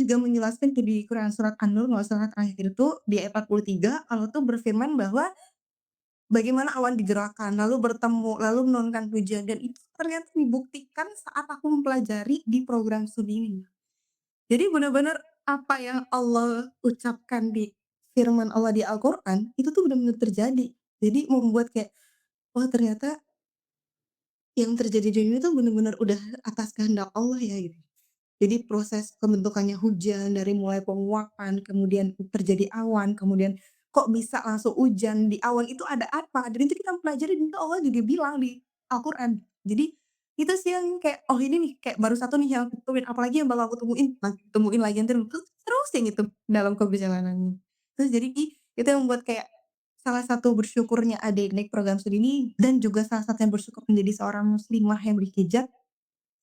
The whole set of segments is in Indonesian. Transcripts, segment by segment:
juga menjelaskan tuh di Quran surat An-Nur kalau surat terakhir itu di ayat 43 Allah tuh berfirman bahwa bagaimana awan digerakkan, lalu bertemu, lalu menurunkan hujan dan itu ternyata dibuktikan saat aku mempelajari di program studi ini. Jadi benar-benar apa yang Allah ucapkan di firman Allah di Al-Qur'an, itu tuh benar-benar terjadi. Jadi membuat kayak, "Oh ternyata yang terjadi di dunia tuh benar-benar udah atas kehendak Allah ya," gitu. Jadi proses pembentukannya hujan dari mulai penguapan, kemudian terjadi awan, kemudian kok bisa langsung hujan, di awan itu ada apa, dan itu kita pelajari dan itu Allah juga bilang di Al-Quran. Jadi itu sih yang kayak, oh ini nih kayak baru satu nih yang aku temuin, apalagi yang bakal aku temuin, nah temuin lagi terus terus yang itu dalam keberjalanannya. Terus jadi itu yang membuat kayak salah satu bersyukurnya adik naik program studi ini dan juga salah satu yang bersyukur menjadi seorang muslimah yang berhijab,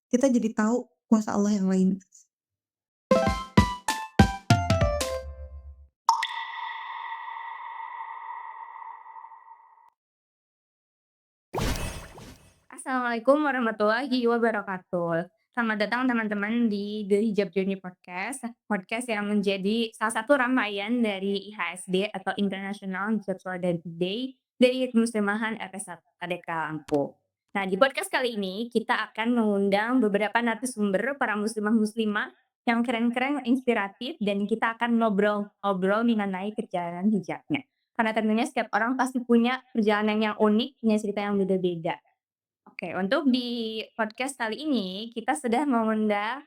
kita jadi tahu kuasa Allah yang lain. Assalamualaikum warahmatullahi wabarakatuh. Selamat datang teman-teman di The Hijab Journey Podcast, podcast yang menjadi salah satu rangkaian dari IHSD atau International Hijab Solidarity Day dari Muslimahan RS1 KDK Lampung. Nah, di podcast kali ini kita akan mengundang beberapa narasumber para muslimah-muslimah yang keren-keren, inspiratif, dan kita akan ngobrol-ngobrol mengenai perjalanan hijabnya. Karena tentunya setiap orang pasti punya perjalanan yang unik, punya cerita yang beda-beda. Oke, untuk di podcast kali ini kita sudah mengundang,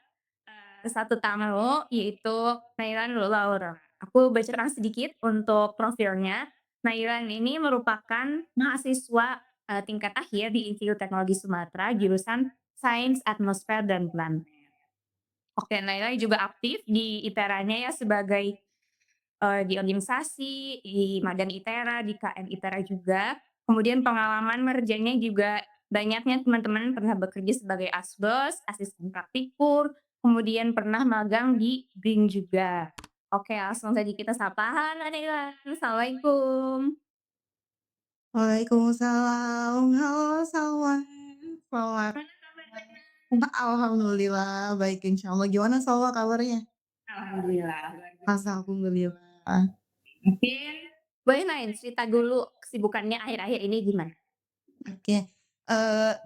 satu tamu yaitu Nailan Laura. Aku bacakan sedikit untuk profilnya. Nailan ini merupakan mahasiswa, tingkat akhir di Institut Teknologi Sumatera jurusan Sains Atmosfer dan Planet. Oke, Nailan juga aktif di ITERA-nya ya sebagai di organisasi, di Madan ITERA, di KM ITERA juga. Kemudian pengalaman merjanya juga banyaknya teman-teman pernah bekerja sebagai asbes, asisten praktikum, kemudian pernah magang di BRIN juga. Oke, langsung saja kita sapa. Halo Nila, assalamualaikum. Waalaikumsalam, halo Salma, selamat Gimana kabarnya? alhamdulillah baik insyaallah, gimana Salma kabarnya? Alhamdulillah, luar biasa. Alhamdulillah. Mungkin boleh Nain cerita dulu kesibukannya akhir-akhir ini gimana? Oke,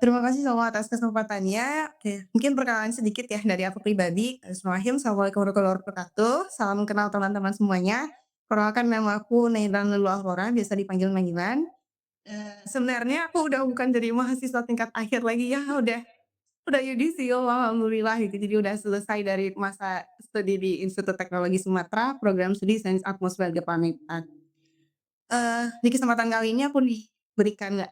terima kasih Salma atas kesempatannya. Oke, mungkin perkenalan sedikit ya dari aku pribadi. Bismillahirrahmanirrahim, assalamualaikum warahmatullahi wabarakatuh, salam kenal teman-teman semuanya. Perkenalkan nama aku Nailan Lulu Aurora, biasa dipanggil Nailan. Sebenarnya aku udah bukan jadi mahasiswa tingkat akhir lagi ya, udah yudisium alhamdulillah gitu. Jadi udah selesai dari masa studi di Institut Teknologi Sumatera, program studi Sains Atmosfer Keplanetarian. Di kesempatan kali ini aku diberikan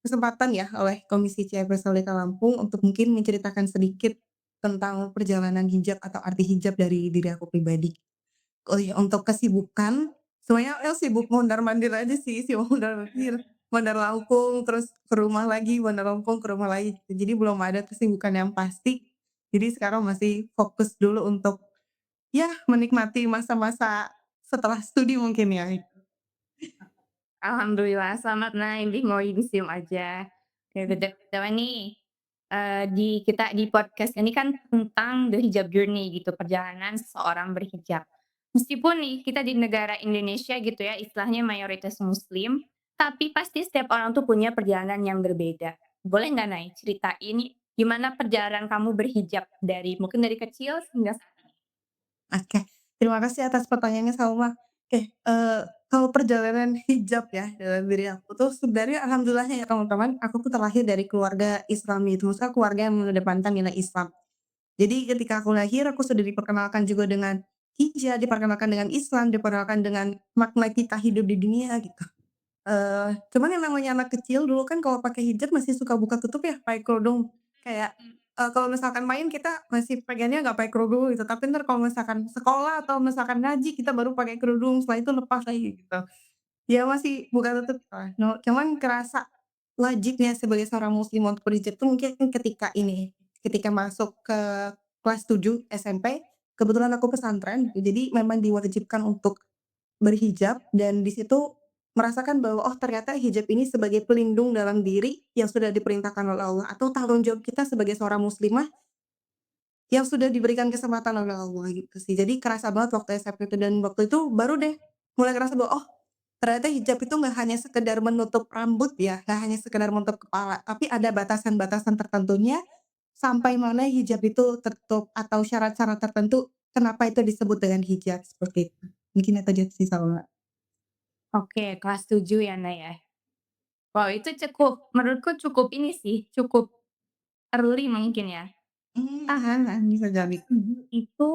kesempatan ya oleh Komisi CFS LDK Lampung untuk mungkin menceritakan sedikit tentang perjalanan hijab atau arti hijab dari diri aku pribadi. Oh iya, untuk kesibukan, semuanya sibuk mondar-mandir aja sih, sibuk mondar-mandir, mondar Lampung, terus ke rumah lagi, mondar Lampung, ke rumah lagi, gitu. Jadi belum ada kesibukan yang pasti. Jadi sekarang masih fokus dulu untuk, ya menikmati masa-masa setelah studi mungkin ya. Alhamdulillah, selamat Naim, di mau museum aja. Oke, BTW nih, kita di podcast ini kan tentang the hijab journey gitu, perjalanan seseorang berhijab. Meskipun nih kita di negara Indonesia gitu ya, istilahnya mayoritas muslim, tapi pasti setiap orang tuh punya perjalanan yang berbeda. Boleh nggak Nay, ceritain gimana perjalanan kamu berhijab dari mungkin dari kecil hingga saat ini? Oke, terima kasih atas pertanyaannya Salma. Oke, kalau perjalanan hijab ya dalam diri aku tuh sebenarnya alhamdulillahnya ya teman-teman, aku tuh terlahir dari keluarga Islami itu, maksudnya keluarga yang mengedepankan nilai Islam. Jadi ketika aku lahir, aku sudah diperkenalkan juga dengan hijab, diperkenalkan dengan Islam, diperkenalkan dengan makna kita hidup di dunia gitu. Cuman yang namanya anak kecil dulu kan kalau pakai hijab masih suka buka tutup ya, pakai kerudung. Kayak, kalau misalkan main kita masih pengennya nggak pakai kerudung gitu, tapi entar kalau misalkan sekolah atau misalkan ngaji kita baru pakai kerudung, setelah itu lepas lagi gitu. Ya masih buka tutup lah, cuman kerasa wajibnya sebagai seorang muslim untuk berhijab tuh mungkin ketika ini, ketika masuk ke kelas 7 SMP, kebetulan aku pesantren, jadi memang diwajibkan untuk berhijab dan di situ merasakan bahwa, oh ternyata hijab ini sebagai pelindung dalam diri yang sudah diperintahkan oleh Allah atau tanggung jawab kita sebagai seorang muslimah yang sudah diberikan kesempatan oleh Allah gitu sih. Jadi kerasa banget waktu SMP itu dan waktu itu baru deh mulai ngerasa bahwa, oh ternyata hijab itu nggak hanya sekedar menutup rambut ya, nggak hanya sekedar menutup kepala, tapi ada batasan-batasan tertentunya, sampai mana hijab itu tertutup atau syarat-syarat tertentu, kenapa itu disebut dengan hijab, seperti itu. Mungkin itu aja sih sama. Oke, kelas 7 ya, Nak, ya. Wow, itu cukup menurutku cukup ini sih, cukup early mungkin ya. Bisa jadi. Itu,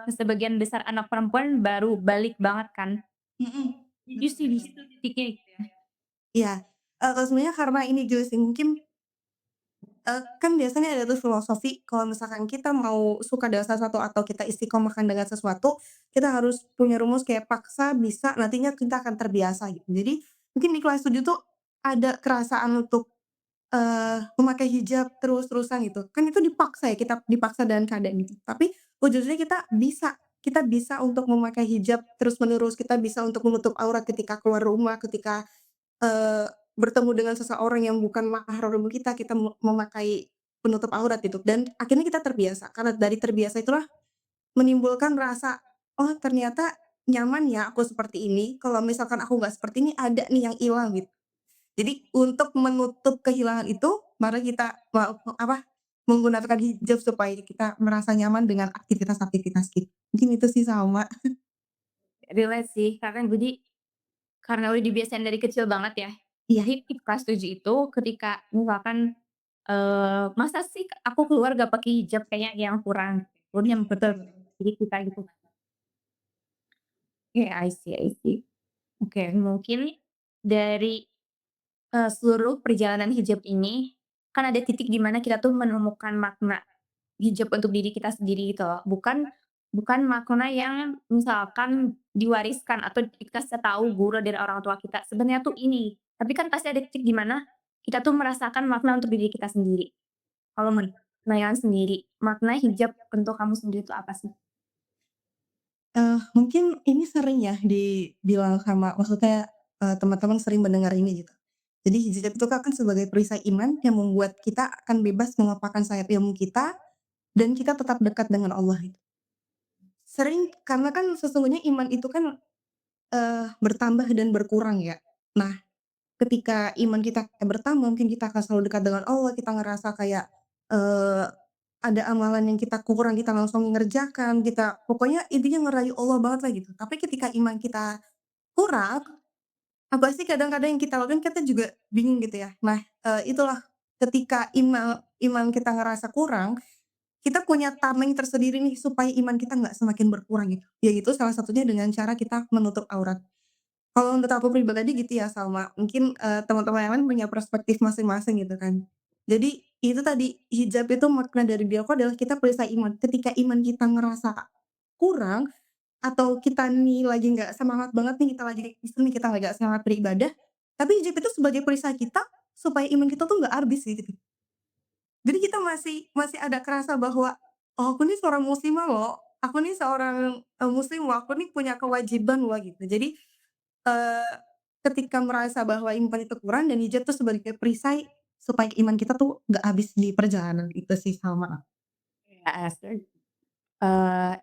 sebagian besar anak perempuan baru balik banget kan. Mhm, Jadi betul sih di betul. situ titiknya gitu ya. Iya, kalau sebenarnya karena ini juga sih mungkin, kan biasanya ada tuh filosofi kalau misalkan kita mau suka dengan sesuatu atau kita istiqomahkan dengan sesuatu, kita harus punya rumus kayak paksa, bisa, nantinya kita akan terbiasa gitu. Jadi mungkin di kelas 7 tuh ada kerasaan untuk, memakai hijab terus-terusan gitu, kan itu dipaksa ya, kita dipaksa dengan keadaan itu. Tapi ujung-ujungnya kita bisa untuk memakai hijab terus-menerus, kita bisa untuk menutup aurat ketika keluar rumah, ketika Eee, bertemu dengan seseorang yang bukan mahram kita, kita memakai penutup aurat gitu dan akhirnya kita terbiasa, karena dari terbiasa itulah menimbulkan rasa, "Oh ternyata nyaman ya aku seperti ini, kalau misalkan aku nggak seperti ini ada nih yang hilang," gitu. Jadi untuk menutup kehilangan itu, mari kita menggunakan hijab supaya kita merasa nyaman dengan aktivitas-aktivitas kita. Mungkin itu sih sama. Relate sih, karena udah dibiasain dari kecil banget ya. Iya, Jadi di kelas 7 itu ketika misalkan, "Masa sih aku keluar gak pakai hijab kayaknya yang kurang." Yang betul, jadi kita gitu. Oke, I see. Oke, mungkin dari, seluruh perjalanan hijab ini, kan ada titik di mana kita tuh menemukan makna hijab untuk diri kita sendiri gitu loh. Bukan bukan makna yang misalkan diwariskan atau dikasih tahu guru dari orang tua kita, sebenarnya tuh ini. Tapi kan pasti ada titik di mana kita tuh merasakan makna untuk diri kita sendiri. Kalau Mayan sendiri, makna hijab untuk kamu sendiri itu apa sih? mungkin ini sering ya dibilang sama maksudnya, teman-teman sering mendengar ini gitu. Jadi hijab itu kan sebagai perisai iman yang membuat kita akan bebas meletakkan sayap ilmu kita dan kita tetap dekat dengan Allah gitu. Sering karena kan sesungguhnya iman itu kan, bertambah dan berkurang ya. Nah, ketika iman kita bertambah mungkin kita akan selalu dekat dengan Allah, kita ngerasa kayak, eee, ada amalan yang kita kurang kita langsung ngerjakan, kita pokoknya intinya ngerayu Allah banget lah gitu. Tapi ketika iman kita kurang, apa sih kadang-kadang yang kita lakukan kita juga bingung gitu ya. Nah, itulah ketika iman kita ngerasa kurang, kita punya tameng tersendiri nih supaya iman kita nggak semakin berkurang gitu. Yaitu salah satunya dengan cara kita menutup aurat. Kalau menurut aku pribadi gitu ya Salma, mungkin, teman-teman yang lain punya perspektif masing-masing gitu kan. Jadi itu tadi, hijab itu makna dari dia aku adalah kita perisai iman. Ketika iman kita ngerasa kurang, atau kita nih lagi nggak semangat banget nih, kita lagi istilahnya kita nggak semangat beribadah, tapi hijab itu sebagai perisai kita, supaya iman kita tuh nggak habis gitu. Jadi kita masih masih ada kerasa bahwa, "Oh aku nih seorang muslimah loh, aku nih seorang, muslim loh, aku nih punya kewajiban loh," gitu. Jadi, eee, ketika merasa bahwa iman itu kurang dan hijab tuh sebagai perisai, supaya iman kita tuh nggak habis di perjalanan, itu sih sama. Ya,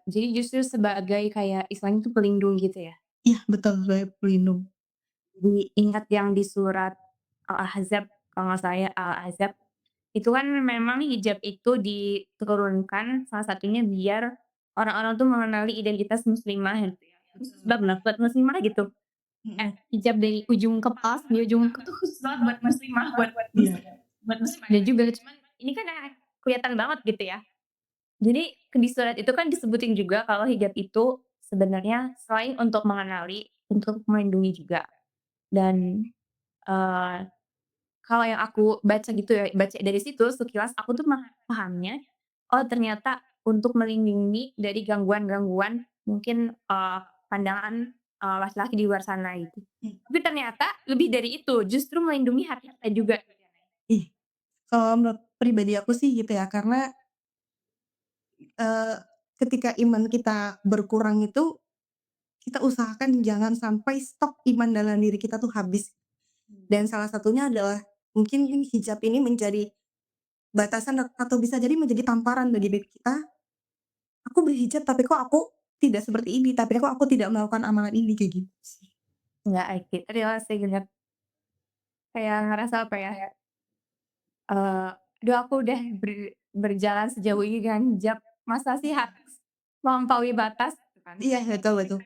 jadi justru sebagai kayak istilahnya itu pelindung gitu ya? Iya betul, sebagai pelindung. Ingat yang di surat Al-Ahzab, kalau nggak salah ya Al-Ahzab, itu kan memang hijab itu diturunkan salah satunya biar orang-orang tuh mengenali identitas muslimah gitu ya, khusus banget buat muslimah gitu. Mhm. Hijab dari ujung kepala sampai ujung kaki tuh khusus banget buat muslimah, Iya. buat muslimah dan juga cuman ini kan, kelihatan banget gitu ya. Jadi di surat itu kan disebutin juga kalau hijab itu sebenarnya selain untuk mengenali, untuk melindungi juga dan, eee kalau yang aku baca gitu ya, baca dari situ sekilas aku tuh pahamnya, oh ternyata untuk melindungi dari gangguan-gangguan mungkin, pandangan, laki-laki di luar sana gitu. Mmm. Tapi ternyata lebih dari itu, justru melindungi hati kita juga. Ih, kalau menurut pribadi aku sih gitu ya, karena, eee, ketika iman kita berkurang itu, kita usahakan jangan sampai stok iman dalam diri kita tuh habis. Dan salah satunya adalah mungkin hijab ini menjadi batasan atau bisa jadi menjadi tamparan bagi diri kita aku berhijab tapi kok aku tidak seperti ini, tapi kok aku tidak melakukan amalan ini, kayak gitu sih. Nggak gitu sih gitu, kayak ngerasa apa ya, aduh aku udah berjalan sejauh ini dengan hijab, masa sih harus melampaui batas gitu kan. Iya, betul betul.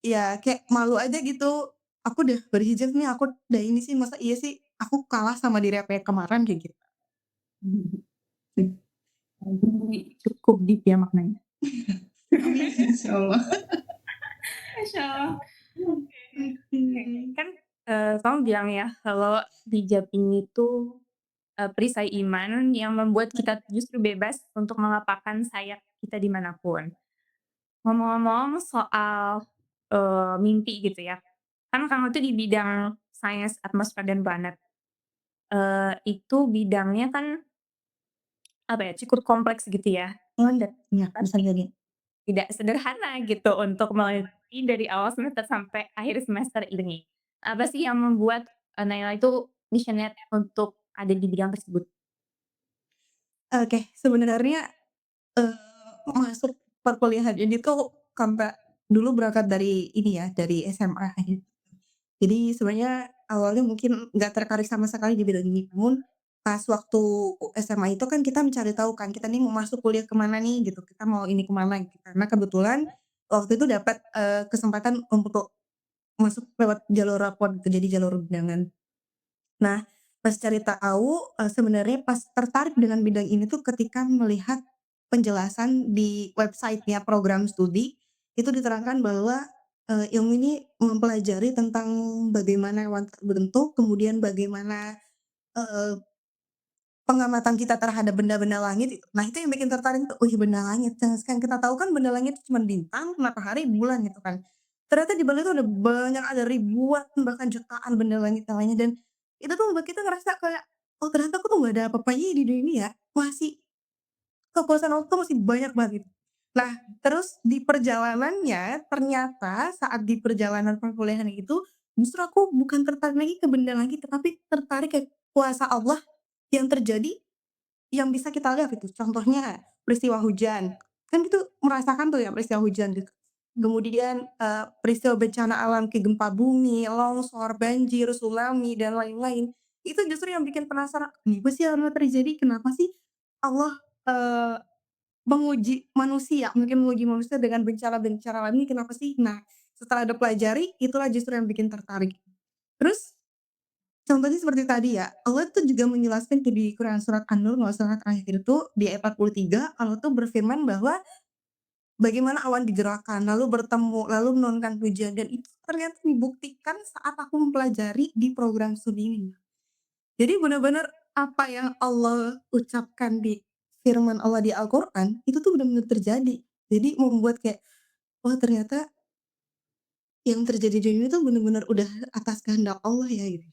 Iya, kayak malu aja gitu, aku udah berhijab nih, aku udah ini sih, masa iya sih aku kalah sama diri aku yang kemarin, kayak gitu. Jadi cukup deep ya maknanya. Amin, insyaallah. Masyaallah. Oke, Mhm. kan, kamu bilang ya kalau hijab ini tuh, perisai iman yang membuat kita justru bebas untuk melapakkan sayap kita di mana pun. Ngomong-ngomong soal, mimpi gitu ya, kan kamu tuh di bidang sains atmosfer dan planet, itu bidangnya kan, apa ya, cukup kompleks gitu ya, Oh iya, iya bisa pasti jadi. tidak sederhana gitu untuk meneliti dari awal semester sampai akhir semester ini. Apa sih yang membuat, Naila itu passionate untuk ada di bidang tersebut? Oke, sebenarnya, eee, masuk perkuliahan ini tuh karena dulu berangkat dari ini ya, dari SMA gitu. Jadi sebenarnya awalnya mungkin nggak tertarik sama sekali di bidang ini, namun pas waktu SMA itu kan kita mencari tahu kan, kita nih mau masuk kuliah ke mana nih gitu, kita mau ini ke mana gitu. Karena kebetulan waktu itu dapat, kesempatan untuk masuk lewat jalur rapot gitu, jadi jalur undangan. Nah, pas cari tahu, sebenarnya pas tertarik dengan bidang ini tuh ketika melihat penjelasan di website-nya program studi, itu diterangkan bahwa, ilmu ini mempelajari tentang bagaimana hewan terbentuk, kemudian bagaimana, eee, pengamatan kita terhadap benda-benda langit itu. Nah, itu yang bikin tertarik tuh, "Wih, benda langit." Yang kita tahu kan benda langit itu cuman bintang, matahari, bulan gitu kan. Ternyata di balik itu ada banyak, ada ribuan bahkan jutaan benda langit yang lainnya dan itu tuh membuat kita ngerasa kayak, "Oh, ternyata aku tuh nggak ada apa-apanya di dunia, masih kekuasaan Allah tuh masih banyak banget," gitu. Nah, terus di perjalanannya ternyata saat di perjalanan perkuliahan itu, justru aku bukan tertarik lagi ke benda langit, tetapi tertarik ke kuasa Allah yang terjadi yang bisa kita lihat itu, contohnya peristiwa hujan, kan itu merasakan tuh ya peristiwa hujan gitu. Kemudian, peristiwa bencana alam kayak gempa bumi, longsor, banjir, tsunami, dan lain-lain. Itu justru yang bikin penasaran, "Kenapa sih hal terjadi? Kenapa sih Allah, eee, menguji manusia, mungkin menguji manusia dengan bencana-bencana alam ini kenapa sih?" Nah, setelah ada pelajari, itulah justru yang bikin tertarik. Terus contohnya seperti tadi ya, Allah tuh juga menjelaskan tuh di Quran surat An-Nur kalau nggak salah terakhir itu di ayat 43, Allah tuh berfirman bahwa bagaimana awan digerakkan, lalu bertemu, lalu menurunkan hujan dan itu ternyata dibuktikan saat aku mempelajari di program studi ini. Jadi benar-benar apa yang Allah ucapkan di firman Allah di Al-Qur'an, itu tuh benar-benar terjadi. Jadi membuat kayak, "Oh ternyata yang terjadi di dunia tuh benar-benar udah atas kehendak Allah ya," gitu.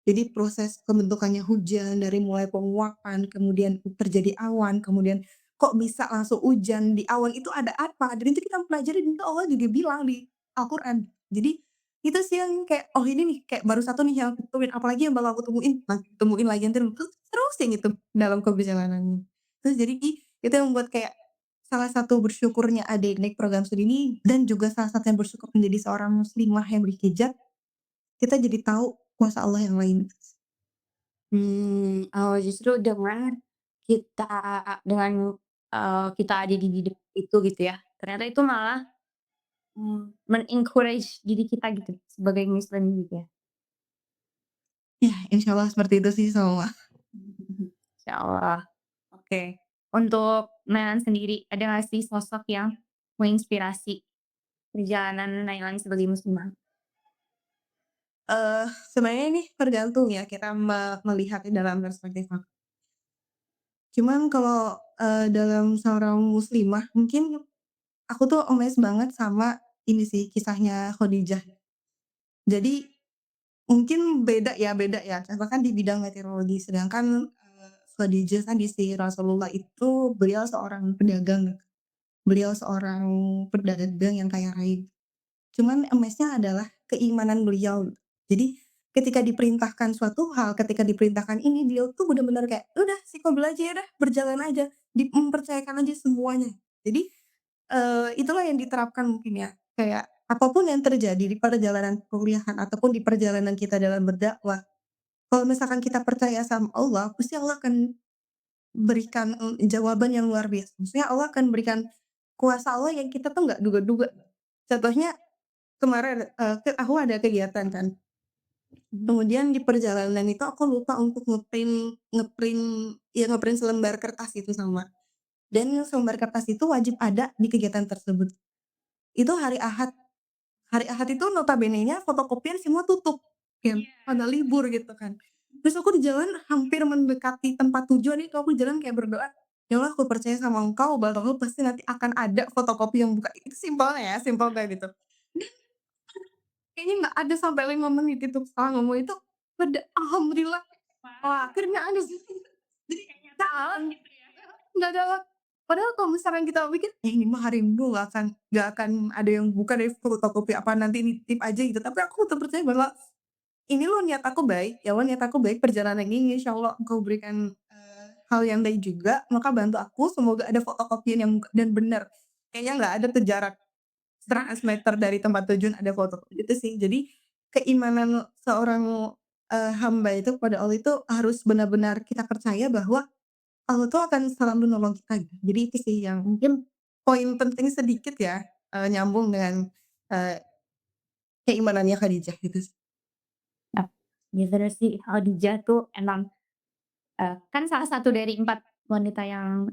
Jadi proses pembentukannya hujan dari mulai penguapan, kemudian terjadi awan, kemudian kok bisa langsung hujan, di awan itu ada apa, dan itu kita pelajari dan itu Allah juga bilang di Al-Quran. Jadi itu sih yang kayak, oh ini nih kayak baru satu nih yang aku temuin, apalagi yang bakal aku temuin, nanti temuin lagi nanti terus yang itu dalam perjalanannya. Terus jadi itu yang membuat kayak salah satu bersyukurnya adik naik program studi ini dan juga salah satu yang bersyukur menjadi seorang muslimah yang berhijab, kita jadi tahu kuasa Allah yang lain. Oh justru kita dengan, kita ada di bidang itu gitu ya, ternyata itu malah, men-encourage diri kita gitu sebagai muslim gitu ya? Ya, insyaallah seperti itu sih semua. Insyaallah, oke. Untuk Nailan sendiri, ada nggak sih sosok yang menginspirasi perjalanan Nailan sebagai muslimah? Sebenarnya ini tergantung ya kita melihatnya dalam perspektif apa. Cuman kalau, dalam seorang muslimah mungkin aku tuh amazed banget sama ini sih kisahnya Khadijah. Jadi mungkin beda ya, contoh kan di bidang meteorologi sedangkan, Khadijah kan istri Rasulullah itu beliau seorang pedagang, beliau seorang pedagang yang kaya raya. Cuman amaze-nya adalah keimanan beliau. Jadi ketika diperintahkan suatu hal, ketika diperintahkan ini, beliau tuh bener-bener kayak, "Udah sikobil aja ya udah, berjalan aja." Mempercayakan aja semuanya. Jadi, itulah yang diterapkan mungkin ya, kayak apapun yang terjadi di perjalanan perkuliahan ataupun di perjalanan kita dalam berdakwah, kalau misalkan kita percaya sama Allah, pasti Allah akan berikan, jawaban yang luar biasa. Maksudnya Allah akan berikan kuasa Allah yang kita tuh nggak duga-duga. Contohnya kemarin, aku ada kegiatan kan, kemudian di perjalanan itu aku lupa untuk ngeprint selembar kertas itu sama, dan selembar kertas itu wajib ada di kegiatan tersebut. Itu hari Ahad itu notabene-nya fotokopian semua tutup, kan, pada libur gitu kan. Terus aku di jalan hampir mendekati tempat tujuan itu aku jalan kayak berdoa, "Ya Allah aku percaya sama Engkau bahwa pasti nanti akan ada fotokopi yang buka." Itu simpelnya ya, simpel kayak gitu. Kayaknya nggak ada sampai 5 menit itu setelah ngomong itu, alhamdulillah, wah akhirnya ada sih. Jadi jalan nggak ada padahal kalau misalkan kita pikir, ini mah hari Minggu nggak akan ada yang buka deh fotokopi apa nanti nitip aja gitu." Tapi aku tetap percaya bahwa, "Ini loh niat aku baik, ya Allah niat aku baik perjalanan ini insyaallah Engkau berikan, hal yang baik juga, maka bantu aku semoga ada fotokopian yang dan benar." Kayaknya nggak ada tuh jarak 100 meter dari tempat tujuan ada fotokopi, itu sih. Jadi keimanan seorang, hamba itu kepada Allah itu harus benar-benar kita percaya bahwa Allah tuh akan selalu nolong kita gitu. Jadi itu sih yang mungkin poin penting sedikit ya, nyambung dengan, eee, keimanannya Khadijah gitu sih. Nah, ya terus sih Khadijah tuh emang, kan salah satu dari 4 wanita yang,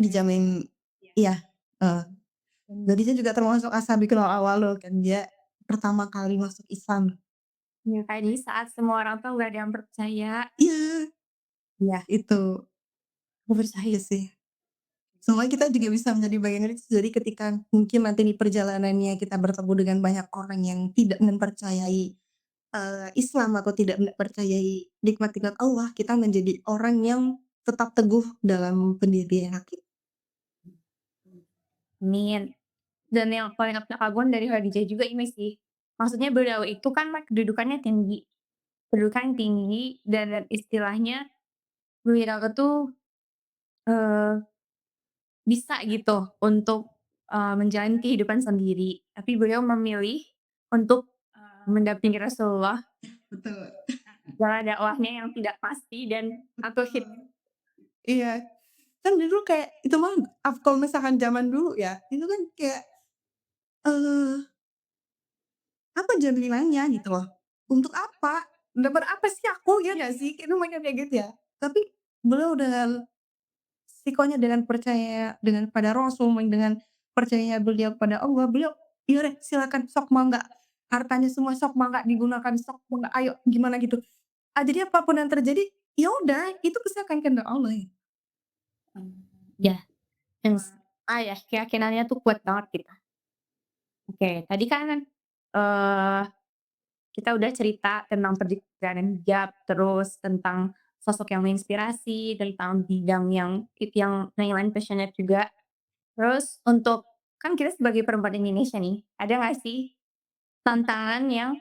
Dijamin iya, heeh. Khadijah juga termasuk as-sabiqun al-awwalun kan, dia pertama kali masuk Islam. ya kayak di saat semua orang tuh nggak ada yang percaya. Iya, Iya. itu, aku percaya sih. Semoga kita juga bisa menjadi bagian dari itu. Jadi ketika mungkin nanti di perjalanannya kita bertemu dengan banyak orang yang tidak mempercayai, Islam atau tidak mempercayai nikmat-nikmat Allah, kita menjadi orang yang tetap teguh dalam pendirian kita. Amin. Dan yang paling aku kagum dari Khadijah juga ini sih, maksudnya beliau itu kan kedudukannya tinggi, kedudukan tinggi dan istilahnya beliau itu, eee, bisa gitu untuk, menjalani kehidupan sendiri, tapi beliau memilih untuk, mendampingi Rasulullah Betul, dalam dakwahnya yang tidak pasti dan atau hit. betul. Iya, kan dulu kayak itu mah kalau misalkan zaman dulu ya, itu kan kayak, eee, apa jaminannya gitu loh, untuk apa? Dapat apa sih aku, ya nggak sih? Itu makanya kayak gitu ya. Tapi beliau dengan sikonya dengan percaya dengan pada Rasul, dengan percayanya beliau kepada Allah, beliau, "Iya deh silakan sok mangga, hartanya semua sok mangga digunakan, sok mangga ayo," gimana gitu. Jadi apapun yang terjadi, ya udah itu pasti akan kehendak Allah ya. Ya, yang ya keyakinannya tuh kuat banget gitu. Oke, tadi kan, eee, kita udah cerita tentang perjalanan hijab, terus tentang sosok yang menginspirasi, tentang bidang yang Nailan passionate juga. Terus untuk kan kita sebagai perempuan Indonesia nih, ada nggak sih tantangan yang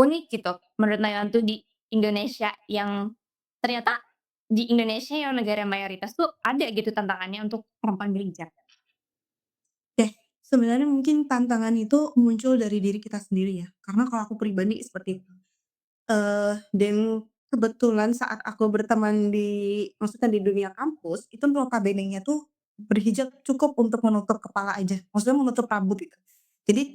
unik gitu menurut Nailan tuh di Indonesia yang ternyata di Indonesia yang negara mayoritas tuh ada gitu tantangannya untuk perempuan berhijab? Oke, sebenarnya mungkin tantangan itu muncul dari diri kita sendiri ya, karena kalau aku pribadi seperti itu. Dan kebetulan saat aku berteman maksudnya di dunia kampus, itu notabene-nya tuh berhijab cukup untuk menutup kepala aja, maksudnya menutup rambut gitu. Jadi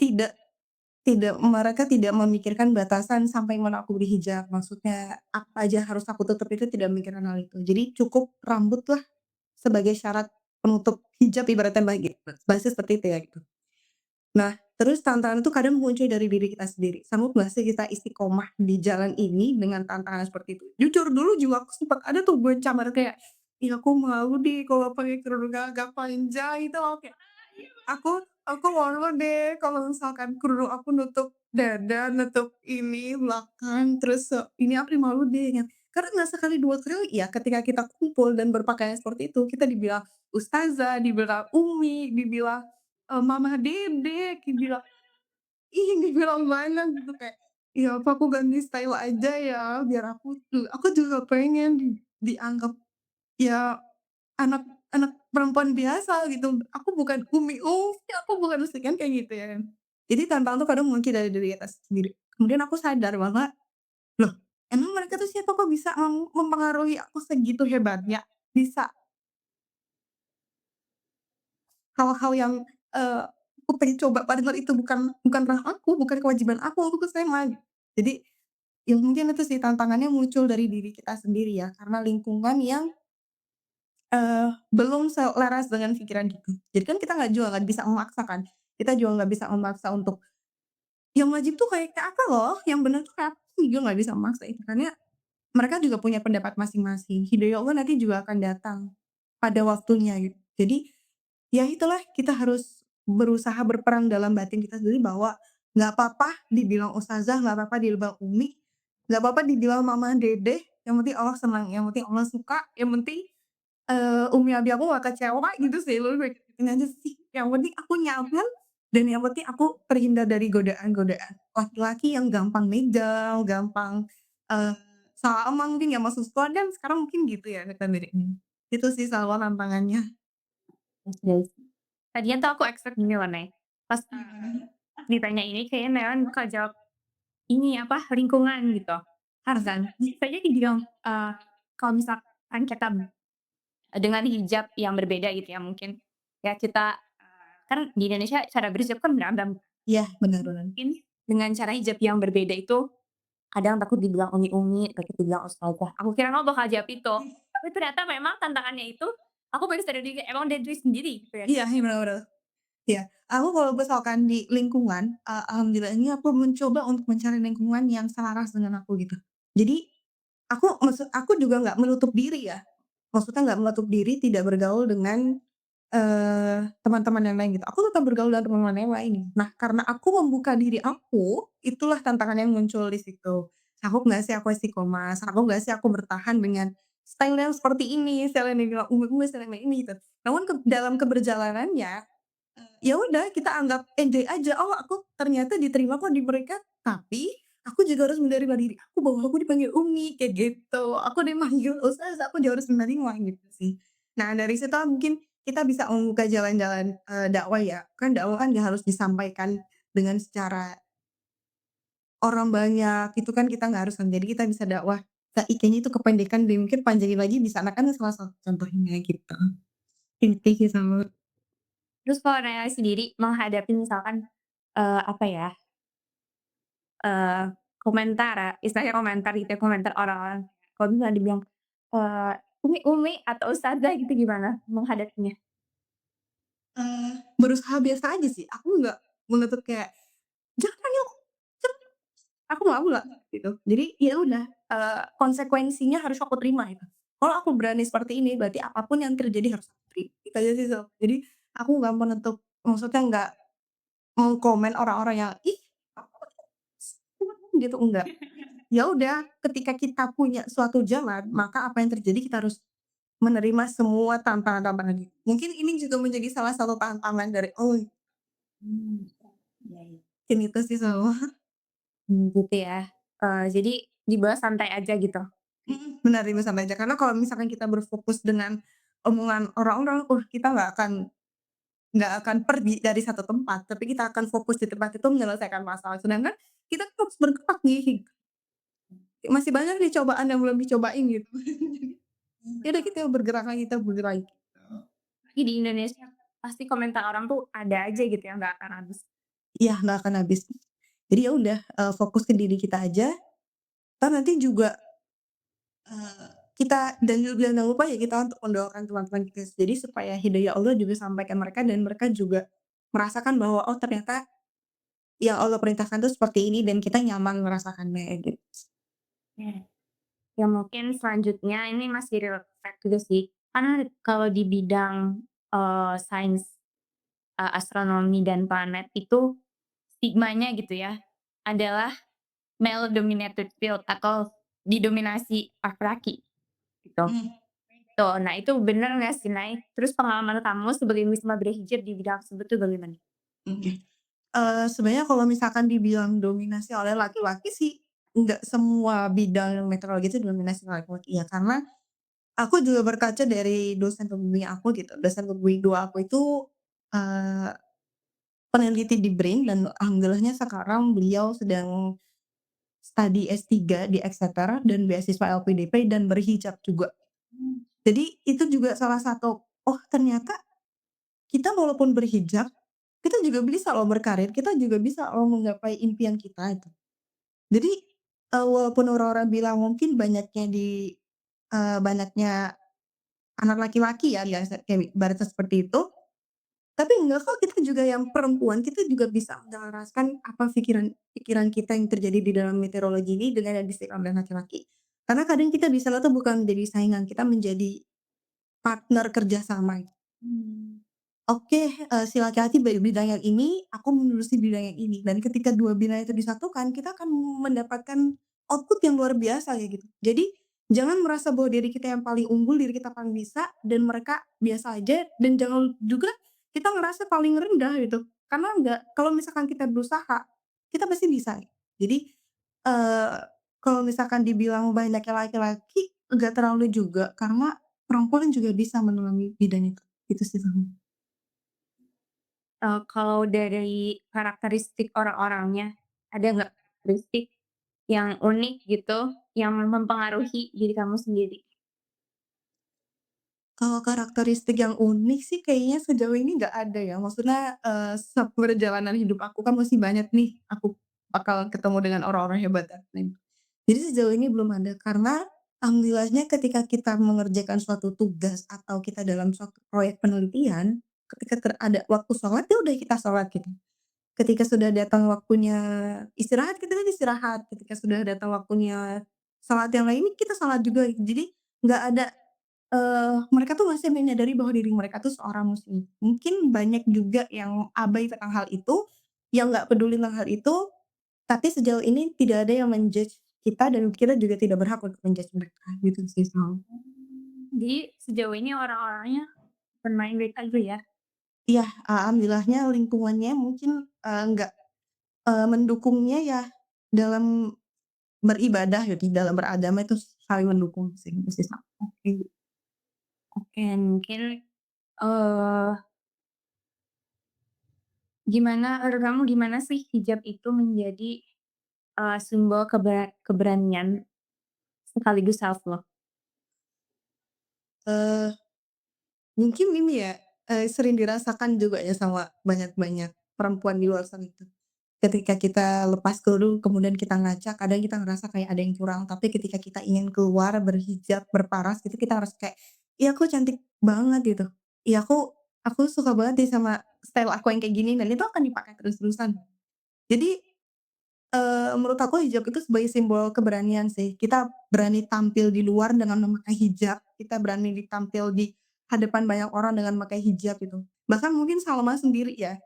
mereka tidak memikirkan batasan sampai mana aku berhijab, maksudnya apa aja harus aku tutup itu tidak memikirkan hal itu. Jadi cukup rambutlah sebagai syarat penutup hijab ibaratnya bahasa seperti itu ya gitu. Nah, terus tantangan itu kadang muncul dari diri kita sendiri. Sanggup nggak sih kita istiqomah di jalan ini dengan tantangan seperti itu? Jujur dulu juga aku sempat ada tuh gue camar kayak, "Ih aku malu deh kalau pakai kerudung agak panjang," itu loh kayak, aku malu deh kalau misalkan kerudung aku nutup dada, nutup ini belakang, terus, ini aku malu deh kan. Karena nggak sekali 2 kali ya ketika kita kumpul dan berpakaian seperti itu, kita dibilang ustazah, dibilang umi, dibilang mama Dede, dibilang dibilang banyak gitu kayak, "Ya apa aku ganti style aja ya biar aku juga pengen dianggap ya anak anak perempuan biasa gitu, aku bukan Umi, aku bukan kan kayak gitu ya kan. Jadi tantangan tuh kadang mungkin dari diri kita sendiri. Kemudian aku sadar bahwa, loh, emang mereka tuh siapa kok bisa mempengaruhi aku segitu hebatnya? Bisa hal-hal yang, eee, aku pengen coba padahal itu bukan ranah aku, bukan kewajiban aku ke SMA. Jadi, ya mungkin itu sih tantangannya muncul dari diri kita sendiri ya, karena lingkungan yang belum selaras dengan pikiran gitu. Jadi kan kita nggak bisa memaksa kan, kita juga nggak bisa memaksa untuk, yang wajib tuh kayak apa loh, yang bener tuh kayak apa, juga nggak bisa memaksa itu, karena mereka juga punya pendapat masing-masing. Hidayah Allah nanti juga akan datang pada waktunya gitu. Jadi, ya itulah kita harus berusaha berperang dalam batin kita sendiri bahwa nggak apa-apa dibilang ustazah, nggak apa-apa dibilang umi, nggak apa-apa dibilang mama, dede, yang penting Allah senang, yang penting Allah suka, yang penting umi abi aku gak kecewa gitu sih, lebih kayak gituin aja sih. Yang penting aku nyaman dan yang penting aku terhindar dari godaan-godaan laki-laki yang gampang begal, gampang, eee, sama mungkin nggak masuk sekolah dan sekarang mungkin gitu ya kita bedanya. Itu sih selalu tantangannya. Oke. Tadinya tuh aku expect gini loh, Nay, pas, Gimana? ditanya ini kayaknya Neon bakal jawab ini, apa, lingkungan gitu. Tarzan, biasanya dibilang, kalau misalkan kita dengan hijab yang berbeda gitu ya mungkin, ya kita, kan di Indonesia cara berhijab kan beragam. Iya, bener bener. Mungkin dengan cara hijab yang berbeda itu, kadang takut dibilang umi-umi, takut dibilang ustazah. Aku kira kamu bakal jawab itu, tapi ternyata memang tantangannya itu, aku baru sadar juga emang dari diri sendiri gitu ya. Iya iya, bener bener. Iya, aku kalau misalkan di lingkungan, alhamdulillahnya aku mencoba untuk mencari lingkungan yang selaras dengan aku gitu. Jadi, aku juga nggak menutup diri ya, maksudnya nggak menutup diri tidak bergaul dengan, teman-teman yang lain gitu. Aku tetap bergaul dengan teman-teman yang lain. Nah, karena aku membuka diri aku, itulah tantangan yang muncul di situ. Sanggup nggak sih aku istiqomah, sanggup nggak sih aku bertahan dengan style yang seperti ini, style yang dibilang umum-umum, style yang ini gitu. Namun dalam keberjalanannya, ya udah kita anggap enjoy aja, "Oh aku ternyata diterima kok di mereka, tapi aku juga harus menerima diri aku bahwa aku dipanggil Umi," kayak gitu. "Aku dipanggil ustazah, aku juga harus menerima," gitu sih. Nah dari situ mungkin kita bisa membuka jalan-jalan, dakwah ya, kan dakwah kan nggak harus disampaikan dengan secara orang banyak, itu kan kita nggak harus kan, jadi kita bisa dakwah IG-nya itu kependekan dan mungkin panjangin lagi di sana kan salah satu contohnya gitu. Inti sih sama Terus kalau Naya sendiri menghadapi misalkan, apa ya, eee, komentar ya, istilahnya komentar gitu ya, komentar orang-orang, kalau misalnya dibilang, eee, "Umi-umi" atau "ustazah" gitu gimana menghadapinya? berusaha biasa aja sih, aku nggak menuntut kayak, "Jangan panggil aku, jangan," aku nggak gitu. Jadi ya udah, konsekuensinya harus aku terima itu. Kalau aku berani seperti ini, berarti apapun yang terjadi harus aku terima, itu aja sih, Jadi aku nggak menutup, maksudnya nggak mengkomen orang-orang yang, "Ih, gitu, enggak. Ya udah, ketika kita punya suatu jalan, maka apa yang terjadi kita harus menerima semua tantangan-tantangan itu. Mungkin ini juga menjadi salah satu tantangan dari Mmm, iya iya. mungkin itu sih semua. Gitu ya. Jadi dibawa santai aja gitu? Benar, itu santai aja, karena kalau misalkan kita berfokus dengan omongan orang-orang, kita nggak akan pergi dari satu tempat, tapi kita akan fokus di tempat itu menyelesaikan masalah. Sedangkan kita tuh harus bergerak nih, masih banyak nih cobaan yang belum dicobain gitu. Ya udah kita bergerak lagi, kita bergerak lagi. Tapi di Indonesia pasti komentar orang tuh ada aja gitu ya, nggak akan habis. Iya, nggak akan habis. Jadi ya udah, fokus ke diri kita aja, entar nanti juga, eee, kita dan juga jangan lupa ya kita untuk mendoakan teman-teman kita sendiri supaya hidayah Allah juga sampai ke mereka dan mereka juga merasakan bahwa, oh ternyata yang Allah perintahkan tuh seperti ini dan kita nyaman merasakannya gitu. Oke. Ya mungkin selanjutnya ini masih relate juga sih, karena kalau di bidang, sains, astronomi dan planet itu stigmanya gitu ya, adalah male dominated field atau didominasi laki-laki gitu. Mmm, Tuh, nah itu bener nggak sih, Nay? Terus pengalaman kamu sebagai muslimah berhijab di bidang tersebut tuh bagaimana? oke. Sebenarnya kalau misalkan dibilang dominasi oleh laki-laki sih, nggak semua bidang meteorologi itu didominasi oleh laki-laki ya, karena Aku juga berkaca dari dosen pembimbing aku gitu, dosen pembimbing 2 aku itu, eee, peneliti di BRIN dan alhamdulillahnya sekarang beliau sedang studi S3 di Exeter dan beasiswa LPDP dan berhijab juga. Jadi itu juga salah satu, oh ternyata kita walaupun berhijab, kita juga bisa loh berkarir, kita juga bisa loh menggapai impian kita itu. Jadi, walaupun orang-orang bilang mungkin banyaknya anak laki-laki ya biasa kayak ibaratnya seperti itu, tapi enggak kok kita juga yang perempuan, kita juga bisa menyelaraskan apa pikiran pikiran kita yang terjadi di dalam meteorologi ini dengan yang disampaikan oleh laki-laki. Karena kadang kita di sana tuh bukan menjadi saingan, kita menjadi partner kerjasama. Mmm. Oke, si laki-laki bidang yang ini, aku menerusi bidang yang ini, dan ketika 2 bidang itu disatukan, kita akan mendapatkan output yang luar biasa kayak gitu. Jadi, jangan merasa bahwa diri kita yang paling unggul, diri kita paling bisa, dan mereka biasa aja, dan jangan juga kita ngerasa paling rendah gitu. Karena enggak, kalau misalkan kita berusaha, kita pasti bisa. Jadi, eee, kalau misalkan dibilang banyaknya laki-laki, enggak terlalu juga, karena perempuan juga bisa menemani bidang itu. Itu sih paling. Kalau dari karakteristik orang-orangnya, ada nggak karakteristik yang unik gitu, yang mempengaruhi diri kamu sendiri? Kalau karakteristik yang unik sih kayaknya sejauh ini nggak ada ya, maksudnya, seperjalanan hidup aku kan masih banyak nih, aku bakal ketemu dengan orang-orang hebat dan lain. Jadi sejauh ini belum ada, karena alhamdulillahnya ketika kita mengerjakan suatu tugas atau kita dalam suatu proyek penelitian, ketika ada waktu sholat, ya udah kita sholat gitu. Ketika sudah datang waktunya istirahat, kita kan istirahat, ketika sudah datang waktunya salat yang lain, kita salat juga. Jadi nggak ada, mereka tuh masih menyadari bahwa diri mereka tuh seorang muslim. Mungkin banyak juga yang abai tentang hal itu, yang nggak peduli tentang hal itu, tapi sejauh ini tidak ada yang men-judge kita dan kita juga tidak berhak untuk men-judge mereka, gitu sih Sal. Jadi sejauh ini orang-orangnya bermain baik aja ya? Iya, alhamdulillahnya lingkungannya mungkin, nggak, mendukungnya ya dalam beribadah ya, di dalam beragama itu saling mendukung sih, itu sih, Kak. Oke. Oke, mungkin, eee, menurut kamu gimana sih hijab itu menjadi, simbol keberanian sekaligus self love? Eee, Mungkin ini ya, sering dirasakan juga ya sama banyak-banyak perempuan di luar sana itu. Ketika kita lepas kerudung kemudian kita ngaca, kadang kita ngerasa kayak ada yang kurang, tapi ketika kita ingin keluar berhijab, berparas gitu, kita ngerasa kayak, "Ih, aku cantik banget," gitu. "Ih, aku suka banget nih sama style aku yang kayak gini," dan itu akan dipakai terus-terusan. Jadi, menurut aku hijab itu sebagai simbol keberanian sih. Kita berani tampil di luar dengan memakai hijab, kita berani ditampil di hadapan banyak orang dengan memakai hijab gitu. Bahkan mungkin Salma sendiri ya,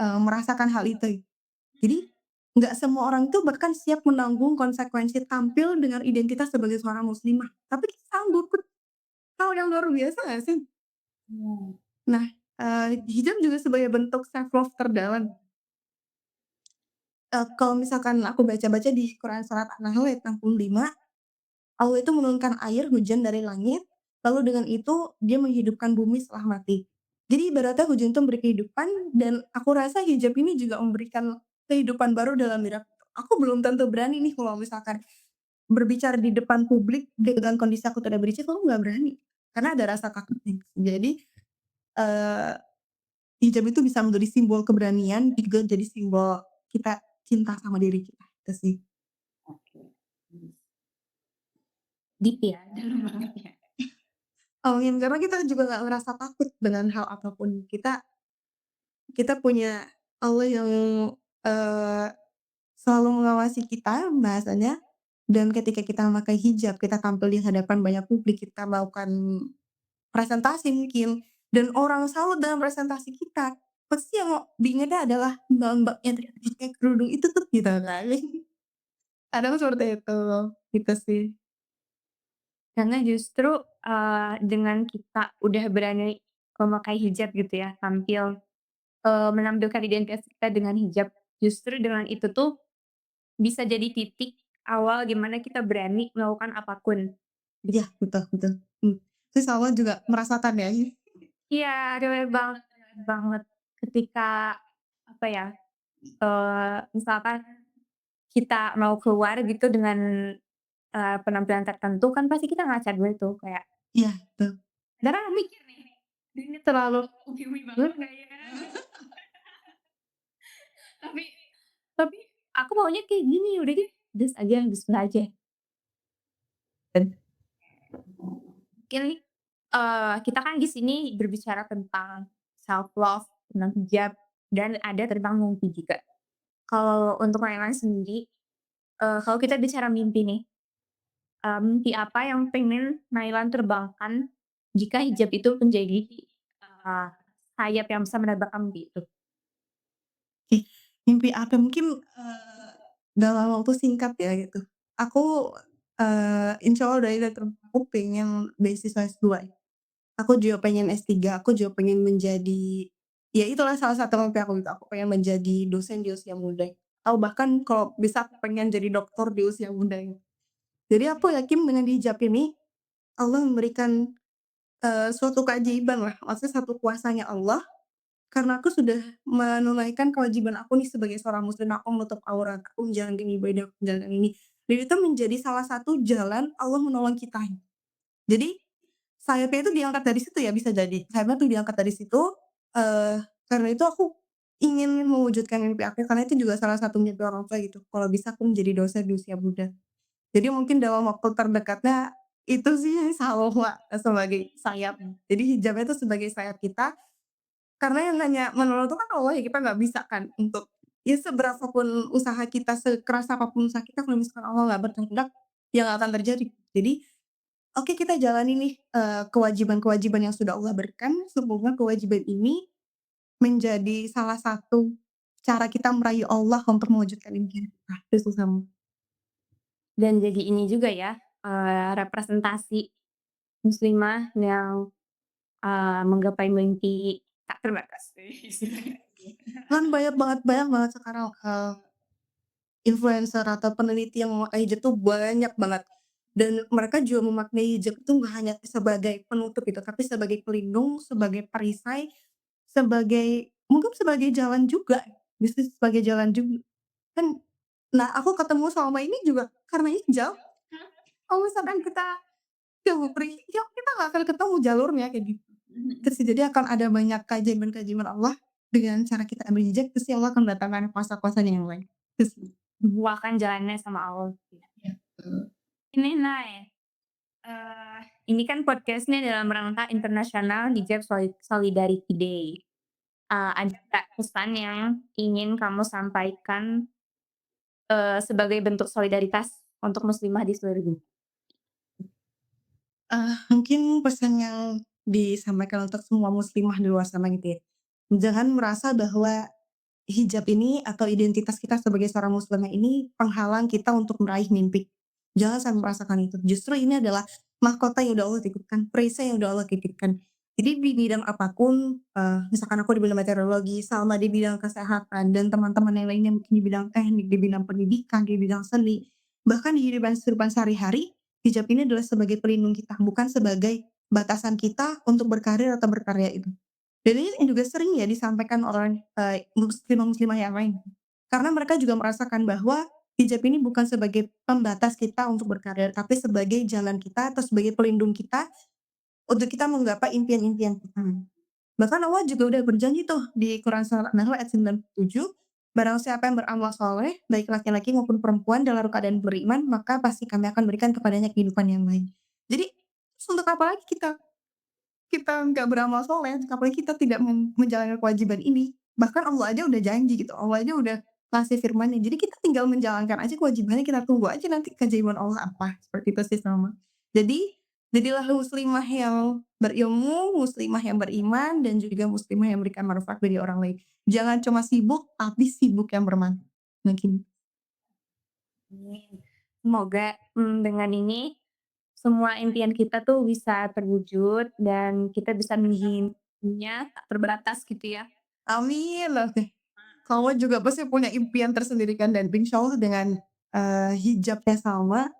merasakan hal itu. Jadi, nggak semua orang itu bahkan siap menanggung konsekuensi tampil dengan identitas sebagai seorang muslimah, tapi kita sanggup, hal yang luar biasa nggak sih? Iya. Nah, hijab juga sebagai bentuk self love terdalam. Kalau misalkan aku baca-baca di Quran surat An-Nahl ayat 65, Allah itu menurunkan air hujan dari langit, lalu dengan itu Dia menghidupkan bumi setelah mati. Jadi ibaratnya hujan itu memberi kehidupan dan aku rasa hijab ini juga memberikan kehidupan baru dalam diri aku. Aku belum tentu berani nih kalau misalkan berbicara di depan publik dengan kondisi aku tidak berhijab, aku nggak berani, karena ada rasa takut nih. Jadi, eee, hijab itu bisa menjadi simbol keberanian, juga jadi simbol kita cinta sama diri kita, itu sih. Oke. Mmm. Deep ya, dalam banget ya. Amin, karena kita juga nggak ngerasa takut dengan hal apapun. Kita punya Allah yang, eee, selalu mengawasi kita bahasanya, dan ketika kita memakai hijab, kita tampil di hadapan banyak publik, kita melakukan presentasi mungkin, dan orang salut dengan presentasi kita, pasti yang diingatnya adalah mbak-mbak yang teriak pakai kerudung itu tuh, gitu kan. Kadang seperti itu, gitu sih. Karena justru, dengan kita udah berani memakai hijab gitu ya, tampil, menampilkan identitas kita dengan hijab, justru dengan itu tuh bisa jadi titik awal gimana kita berani melakukan apapun, Iya, gitu. betul betul. mmm, terus Salma juga merasakan ya? Iya, relate banget ketika, apa ya, misalkan kita mau keluar gitu dengan, penampilan tertentu kan pasti kita ngaca dulu tuh kayak, Iya, betul. kadang mikir nih, ini terlalu ubimi banget nggak ya? Tapi tapi aku maunya kayak gini, udah deh, just aja. Dan mungkin, kita kan di sini berbicara tentang self love, tentang hijab, dan ada tentang mimpi juga. Kalau untuk Naila sendiri, kalau kita bicara mimpi nih, mimpi apa yang pengen Naila terbangkan jika hijab itu menjadi, sayap yang bisa menerbangkan mimpi itu? Oke, mimpi apa mungkin, dalam waktu singkat ya gitu. Aku, insya Allah dari aku pengen beasiswa S2 ya. Aku juga pengen S3, aku juga pengen menjadi ya itulah salah satu mimpi aku gitu, aku pengen menjadi dosen di usia muda, atau bahkan kalau bisa aku pengen jadi dokter di usia muda gitu. Jadi aku yakin dengan hijab ini, Allah memberikan, suatu keajaiban lah, maksudnya satu kuasanya Allah, karena aku sudah menunaikan kewajiban aku nih sebagai seorang muslim, aku menutup aurat, aku menjalankan ibadah, aku menjalankan ini, dan itu menjadi salah satu jalan Allah menolong kita. Jadi, sayapnya itu diangkat dari situ ya bisa jadi, sayapnya tuh diangkat dari situ, karena itu aku ingin mewujudkan mimpi aku, karena itu juga salah satu mimpi orang tua gitu, kalau bisa aku menjadi dosen di usia muda. Jadi mungkin dalam waktu terdekatnya, itu sih Salwa sebagai sayap. Jadi hijabnya itu sebagai sayap kita, karena yang hanya menolong itu kan Allah ya, kita nggak bisa kan untuk ya seberapa pun usaha kita, sekeras apapun usaha kita, kalau misalkan Allah nggak berkehendak, ya nggak akan terjadi. Jadi, oke kita jalani nih, kewajiban-kewajiban yang sudah Allah berikan, semoga kewajiban ini menjadi salah satu cara kita meraih Allah untuk mewujudkan impian kita, itu sama. Dan jadi ini juga ya, representasi muslimah yang, menggapai mimpi tak terbatas. Kan banyak banget sekarang, influencer atau peneliti yang memakai hijab tuh banyak banget, dan mereka juga memaknai hijab itu nggak hanya sebagai penutup gitu, tapi sebagai pelindung, sebagai perisai, sebagai mungkin sebagai jalan juga, bisa sebagai jalan juga. Kan nah aku ketemu sama ini juga karena hijab, kalau misalkan kita nggak berhijab kita nggak akan ketemu jalurnya kayak gitu. Terus jadi akan ada banyak keajaiban-keajaiban Allah dengan cara kita ambil hijab, terus ya Allah akan mendatangkan kuasa-kuasanya yang lain. Terus Buahkan jalannya sama Allah. iya, betul. Ini Nay, ini kan podcast-nya dalam rangka International Hijab Solidarity Day. Ada nggak pesan yang ingin kamu sampaikan, sebagai bentuk solidaritas untuk muslimah di seluruh dunia? Mungkin pesan yang disampaikan untuk semua muslimah di luar sana gitu ya, jangan merasa bahwa hijab ini atau identitas kita sebagai seorang muslimah ini penghalang kita untuk meraih mimpi. Jangan sampai merasakan itu, justru ini adalah mahkota yang udah Allah titipkan, perisai yang udah Allah titipkan. Jadi di bidang apapun, misalkan aku di bidang meteorologi, Salma di bidang kesehatan, dan teman-teman yang lainnya mungkin di bidang teknik, di bidang pendidikan, di bidang seni, bahkan di kehidupan sehari-hari, hijab ini adalah sebagai pelindung kita, bukan sebagai batasan kita untuk berkarir atau berkarya itu. Dan ini juga sering ya disampaikan oleh, muslimah-muslimah yang lain. Karena mereka juga merasakan bahwa hijab ini bukan sebagai pembatas kita untuk berkarir, tapi sebagai jalan kita atau sebagai pelindung kita untuk kita menggapai impian-impian kita. Bahkan Allah juga udah berjanji tuh di Quran surat An-Nahl ayat 97, "Barang siapa yang beramal soleh, baik laki-laki maupun perempuan dalam keadaan beriman, maka pasti kami akan berikan kepadanya kehidupan yang lain." Jadi, terus untuk apa lagi kita nggak beramal soleh, apalagi kita tidak menjalankan kewajiban ini. Bahkan Allah aja udah janji gitu, Allah aja udah kasih firman-Nya. Jadi kita tinggal menjalankan aja kewajibannya, kita tunggu aja nanti keajaiban Allah apa, seperti itu sih sama. Jadi, jadilah muslimah yang berilmu, muslimah yang beriman, dan juga muslimah yang memberikan manfaat bagi orang lain. Jangan cuma sibuk, tapi sibuk yang bermanfaat. Mungkin Amin. Semoga, dengan ini semua impian kita tuh bisa terwujud dan kita bisa mengimpinya tak terbatas gitu ya. amin, oke. Kamu juga pasti punya impian tersendiri kan, dan insyaallah dengan, hijabnya sama,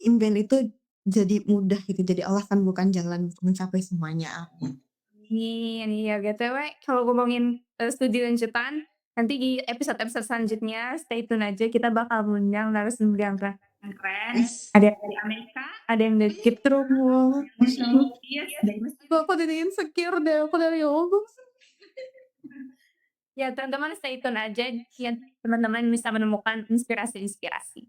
impian itu jadi mudah gitu, jadi alasan bukan jalan untuk mencapai semuanya. Amin, iya BTW kalau ngomongin, studi lanjutan, nanti di episode-episode selanjutnya stay tune aja kita bakal ngundang narasumber yang keren-keren, ada yang dari Amerika, ada yang dari Jepang, Wah, Masya Allah, yes, dari Mesir. aduh aku jadi insecure deh, aku dari Allah. Ya teman-teman stay tune aja, ya teman-teman bisa menemukan inspirasi-inspirasi.